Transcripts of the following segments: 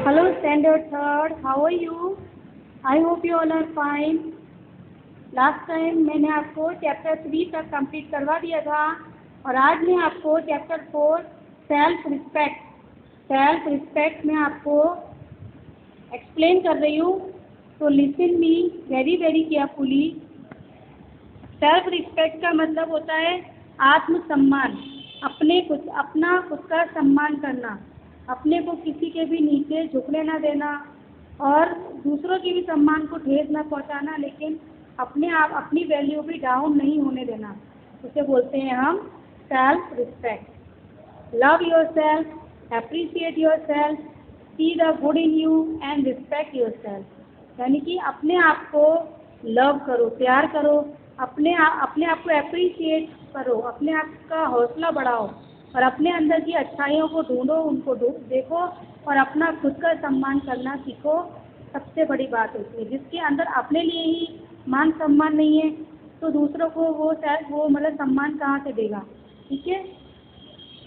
Hello, Standard Third. How are you? I hope you all are fine. Last time मैंने आपको chapter 3 तक complete करवा दिया था और आज मैं आपको चैप्टर 4 सेल्फ रिस्पेक्ट में आपको एक्सप्लेन कर रही हूँ। तो listen me very very carefully. Self respect का मतलब होता है आत्मसम्मान, अपना खुद का सम्मान करना, अपने को किसी के भी नीचे झुकने ना देना और दूसरों के भी सम्मान को ठेस न पहुंचाना, लेकिन अपनी वैल्यू भी डाउन नहीं होने देना। उसे बोलते हैं हम self respect. Love your self, appreciate your self, see the good in you and respect your self. यानी कि अपने आप को लव करो, प्यार करो, अपने आप को एप्रिशिएट करो, अपने आप का हौसला बढ़ाओ और अपने अंदर की अच्छाइयों को ढूंढो, उनको देखो और अपना खुद का सम्मान करना सीखो। सबसे बड़ी बात होती है जिसके अंदर अपने लिए ही मान सम्मान नहीं है तो दूसरों को वो मतलब सम्मान कहाँ से देगा। ठीक है,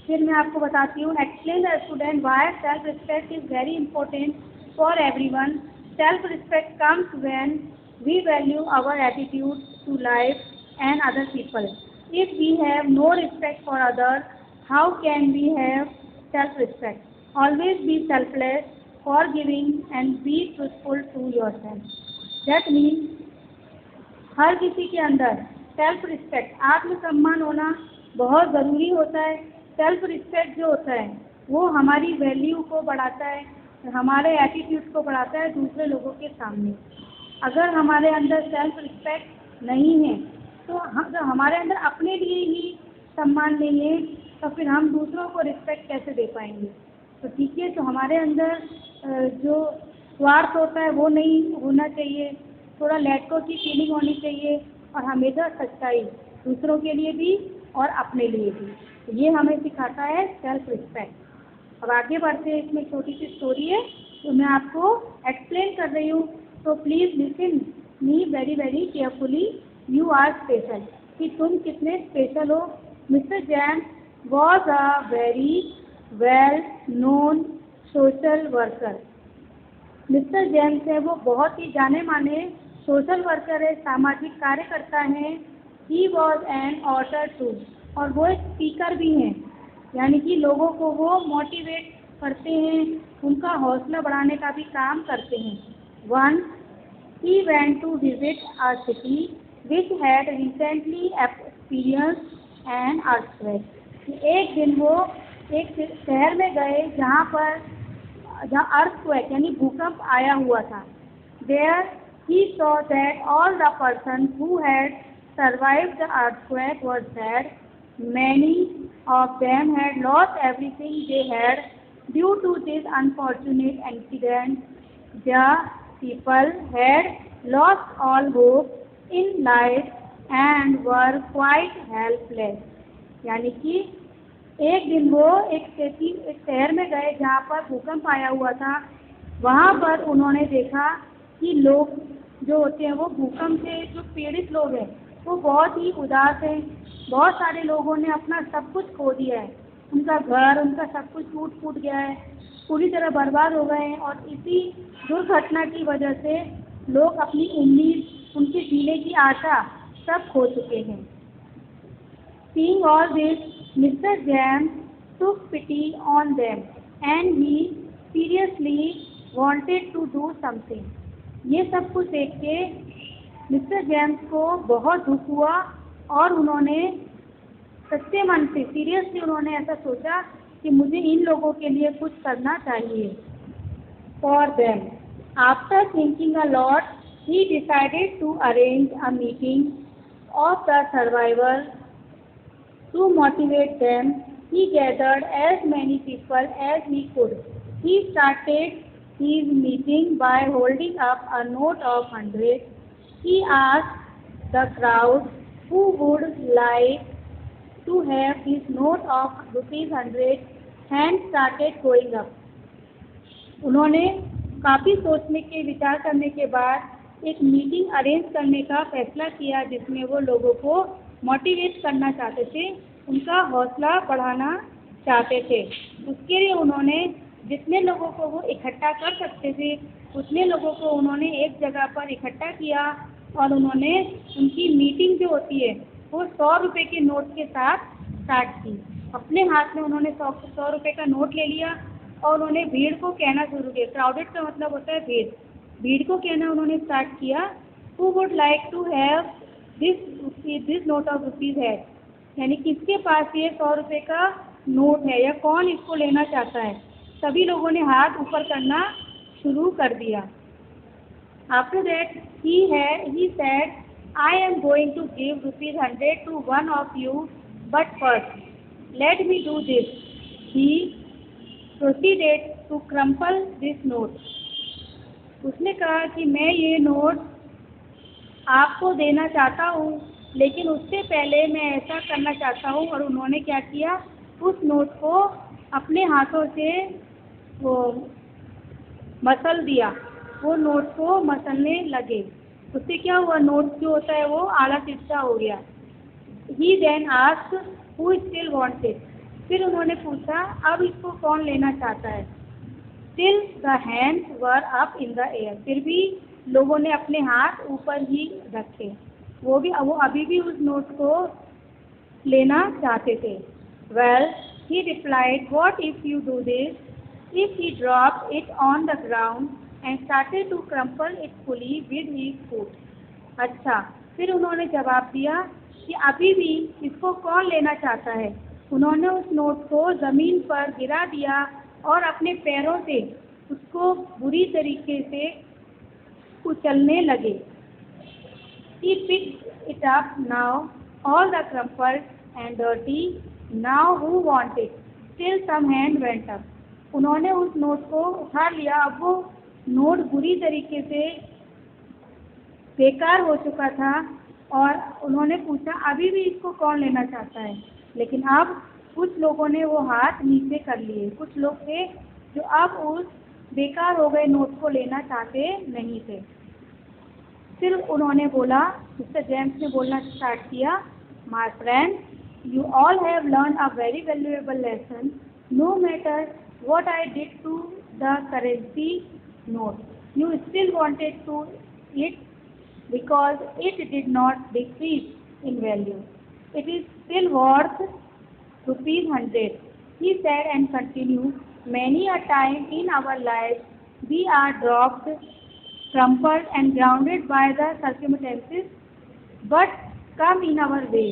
फिर मैं आपको बताती हूँ। Explain the student why self respect is very important for everyone. Self respect comes when we value our attitude to life and other people. If we have no respect for other, how can we have self-respect? Always be selfless, forgiving and be truthful to yourself. That means हर किसी के अंदर self respect, आत्मसम्मान होना बहुत ज़रूरी होता है। Self respect जो होता है वो हमारी वैल्यू को बढ़ाता है, हमारे एटीट्यूड को बढ़ाता है दूसरे लोगों के सामने। अगर हमारे अंदर सेल्फ रिस्पेक्ट नहीं है तो हमारे अंदर अपने लिए ही सम्मान नहीं है तो फिर हम दूसरों को रिस्पेक्ट कैसे दे पाएंगे। तो ठीक है, तो हमारे अंदर जो स्वार्थ होता है वो नहीं होना चाहिए, थोड़ा लैटको की फीलिंग होनी चाहिए और हमेशा सच्चाई दूसरों के लिए भी और अपने लिए भी। तो ये हमें सिखाता है सेल्फ रिस्पेक्ट। अब आगे बढ़ते हैं, इसमें छोटी सी स्टोरी है तो मैं आपको एक्सप्लेन कर रही हूँ। तो please listen me very very carefully. You are special, कि तुम कितने स्पेशल हो। Mister Jain was a very well known social worker। Mister James है वो बहुत ही जाने माने सोशल वर्कर है, सामाजिक कार्यकर्ता हैं। ही was an author too, और वो एक स्पीकर भी हैं, यानी कि लोगों को वो मोटिवेट करते हैं, उनका हौसला बढ़ाने का भी काम करते हैं। Once he went to visit a city which had recently experienced an earthquake। एक दिन वो एक शहर में गए जहाँ अर्थक्वेक यानी भूकंप आया हुआ था। There he saw that all the persons who had survived the earthquake were sad. Many of them had lost everything they had due to this unfortunate incident. The people had lost all hope in life and were quite helpless। यानी कि एक दिन वो एक शहर में गए जहाँ पर भूकंप आया हुआ था। वहाँ पर उन्होंने देखा कि लोग जो होते हैं वो भूकंप से जो पीड़ित लोग हैं वो बहुत ही उदास हैं। बहुत सारे लोगों ने अपना सब कुछ खो दिया है, उनका घर, उनका सब कुछ टूट गया है, पूरी तरह बर्बाद हो गए हैं। और इसी दुर्घटना की वजह से लोग अपनी उम्मीद, उनके जीने की आशा सब खो चुके हैं। Seeing all this, Mr. James took pity on them and he seriously wanted to do something। ये सब कुछ देख के मिस्टर जेम्स को बहुत दुख हुआ और उन्होंने सच्चे मन से सीरियसली उन्होंने ऐसा सोचा कि मुझे इन लोगों के लिए कुछ करना चाहिए। For them, after thinking a lot, he decided to arrange a meeting of the survivors। To motivate them, he gathered as many people as he could। He started his meeting by holding up a note of 100। He asked the crowd who would like to have this note of ₹100। Hands started going up। उन्होंने काफ़ी सोचने के विचार करने के बाद एक meeting arrange करने का फैसला किया जिसमें वो लोगों को मोटिवेट करना चाहते थे, उनका हौसला बढ़ाना चाहते थे। उसके लिए उन्होंने जितने लोगों को वो इकट्ठा कर सकते थे उतने लोगों को उन्होंने एक जगह पर इकट्ठा किया और उन्होंने उनकी मीटिंग जो होती है वो 100 रुपये के नोट के साथ स्टार्ट की। अपने हाथ में उन्होंने 100 रुपये का नोट ले लिया और उन्होंने भीड़ को कहना शुरू किया। क्राउडेड का मतलब होता है भीड़। भीड़ को कहना उन्होंने स्टार्ट किया, who would like to have this note of rupees है, यानी किसके पास ये 100 रुपये का नोट है या कौन इसको लेना चाहता है। सभी लोगों ने हाथ ऊपर करना शुरू कर दिया। After that he said, I am going to give ₹100 to one of you, but first let me do this. He proceeded to crumple this note. उसने कहा कि मैं ये नोट आपको देना चाहता हूँ, लेकिन उससे पहले मैं ऐसा करना चाहता हूँ। और उन्होंने क्या किया, उस नोट को अपने हाथों से वो मसल दिया, वो नोट को मसलने लगे। उससे क्या हुआ, नोट जो होता है वो आला तिरछा हो गया। He then asked who still wanted, फिर उन्होंने पूछा अब इसको कौन लेना चाहता है। Still the hands were up in the air, फिर भी लोगों ने अपने हाथ ऊपर ही रखे, वो अभी भी उस नोट को लेना चाहते थे। Well he replied, what if you do this, if he dropped it on the ground and started to crumple it fully with his foot. अच्छा, फिर उन्होंने जवाब दिया कि अभी भी इसको कौन लेना चाहता है। उन्होंने उस नोट को ज़मीन पर गिरा दिया और अपने पैरों से उसको बुरी तरीके से कुचलने लगे। He picked it up now, all the crumpled and dirty. Now who want it? Still some hand went up. उन्होंने उस नोट को उठा लिया। अब वो नोट बुरी तरीके से बेकार हो चुका था और उन्होंने पूछा अभी भी इसको कौन लेना चाहता है। लेकिन अब कुछ लोगों ने वो हाथ नीचे कर लिए। कुछ लोग थे जो अब उस बेकार हो गए नोट को लेना चाहते नहीं थे। फिर उन्होंने बोला, मिस्टर जेम्स ने बोलना स्टार्ट किया, my friend, you all have learn a very valuable lesson. No matter what I did to the currency note, you still wanted to it because it did not decrease in value. It is still worth ₹100, he said and continued. Many a time in our lives we are dropped, crumpled and grounded by the circumstances but come in our way.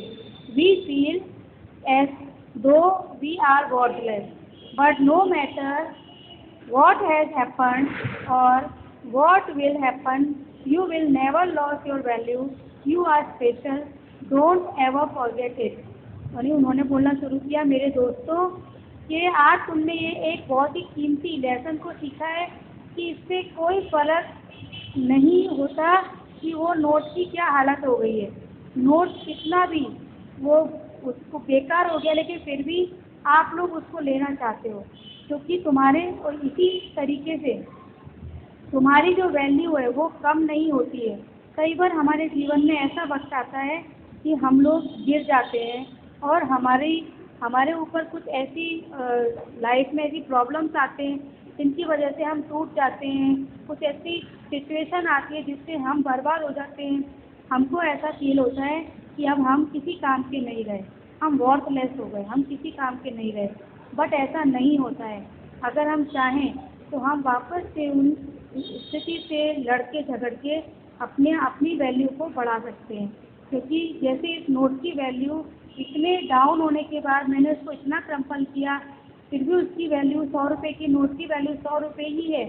We feel as though we are worthless. But no matter what has happened or what will happen, you will never lose your value. You are special. Don't ever forget it. और उन्होंने बोलना शुरू किया, मेरे दोस्तों, कि आज तुमने ये एक बहुत ही कीमती लेसन को सीखा है कि इससे कोई फर्क नहीं होता कि वो नोट की क्या हालत हो गई है। नोट कितना भी वो उसको बेकार हो गया, लेकिन फिर भी आप लोग उसको लेना चाहते हो, क्योंकि तुम्हारे और इसी तरीके से तुम्हारी जो वैल्यू है वो कम नहीं होती है। कई बार हमारे जीवन में ऐसा वक्त आता है कि हम लोग गिर जाते हैं और हमारे ऊपर कुछ ऐसी लाइफ में ऐसी प्रॉब्लम्स आते हैं जिनकी वजह से हम टूट जाते हैं। कुछ ऐसी सिचुएशन आती है जिससे हम बर्बाद हो जाते हैं। हमको ऐसा फील होता है कि अब हम किसी काम के नहीं रहे, हम वर्थलेस हो गए, हम किसी काम के नहीं रहे। बट ऐसा नहीं होता है। अगर हम चाहें तो हम वापस से उन स्थिति से लड़के झगड़ के अपनी वैल्यू को बढ़ा सकते हैं। क्योंकि जैसे इस नोट की वैल्यू इतने डाउन होने के बाद मैंने उसको इतना क्रम्पल किया, फिर भी उसकी वैल्यू 100 रुपये की नोट की वैल्यू 100 रुपये ही है।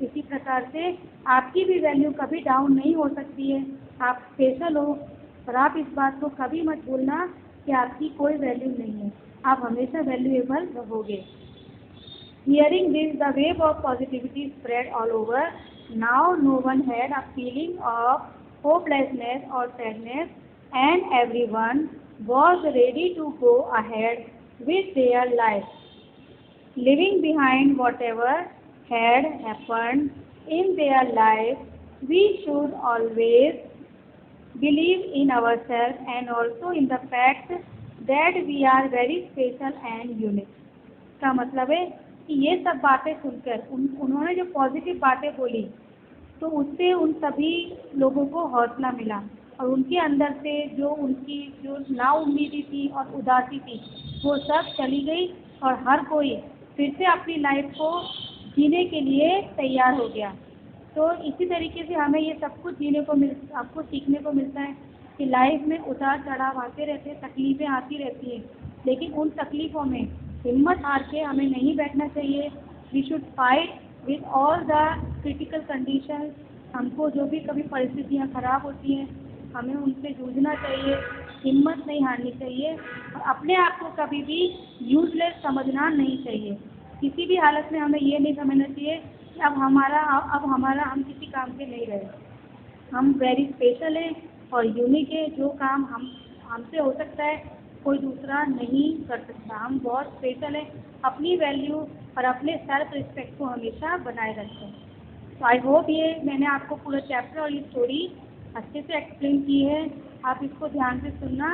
इसी प्रकार से आपकी भी वैल्यू कभी डाउन नहीं हो सकती है। आप स्पेशल हो, पर आप इस बात को कभी मत भूलना कि आपकी कोई वैल्यू नहीं है, आप हमेशा वैल्यूएबल रहोगे। Hearing this, the wave of positivity spread all over. Now no one had a feeling of hopelessness or sadness, and everyone was ready to go ahead with their lives, leaving behind whatever had happened in their life. We should always believe in ourselves and also in the fact that we are very special and unique. का मतलब है कि ये सब बातें सुनकर उन्होंने जो पॉजिटिव बातें बोली तो उससे उन सभी लोगों को हौसला मिला और उनके अंदर से जो उनकी जो नाउम्मीदी थी और उदासी थी वो सब चली गई और हर कोई फिर से अपनी लाइफ को जीने के लिए तैयार हो गया। तो इसी तरीके से हमें ये सब कुछ आपको सीखने को मिलता है कि लाइफ में उतार चढ़ाव आते रहते हैं, तकलीफ़ें आती रहती हैं, लेकिन उन तकलीफ़ों में हिम्मत हार के हमें नहीं बैठना चाहिए। We should fight with all the critical conditions. हमको जो भी कभी परिस्थितियाँ ख़राब होती हैं हमें उनसे जूझना चाहिए, हिम्मत नहीं हारनी चाहिए और अपने आप को कभी भी यूज़लेस समझना नहीं चाहिए। किसी भी हालत में हमें ये नहीं समझना चाहिए कि अब हमारा हम किसी काम के नहीं रहे। हम वेरी स्पेशल हैं और यूनिक है। जो काम हमसे हो सकता है कोई दूसरा नहीं कर सकता। हम बहुत स्पेशल हैं। अपनी वैल्यू और अपने सेल्फ रिस्पेक्ट को हमेशा बनाए रखें। तो आई होप ये मैंने आपको पूरा चैप्टर और ये स्टोरी अच्छे से एक्सप्लेन की है। आप इसको ध्यान से सुनना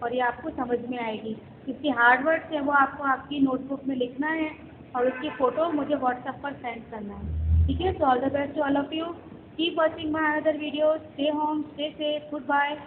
और ये आपको समझ में आएगी। इसके हार्ड वर्ड्स है वो आपको आपकी नोटबुक में लिखना है और उसकी फ़ोटो मुझे व्हाट्सएप पर सेंड करना है। ठीक है, तो all the best to all of you. Keep watching my another videos. Stay home, stay safe, good bye.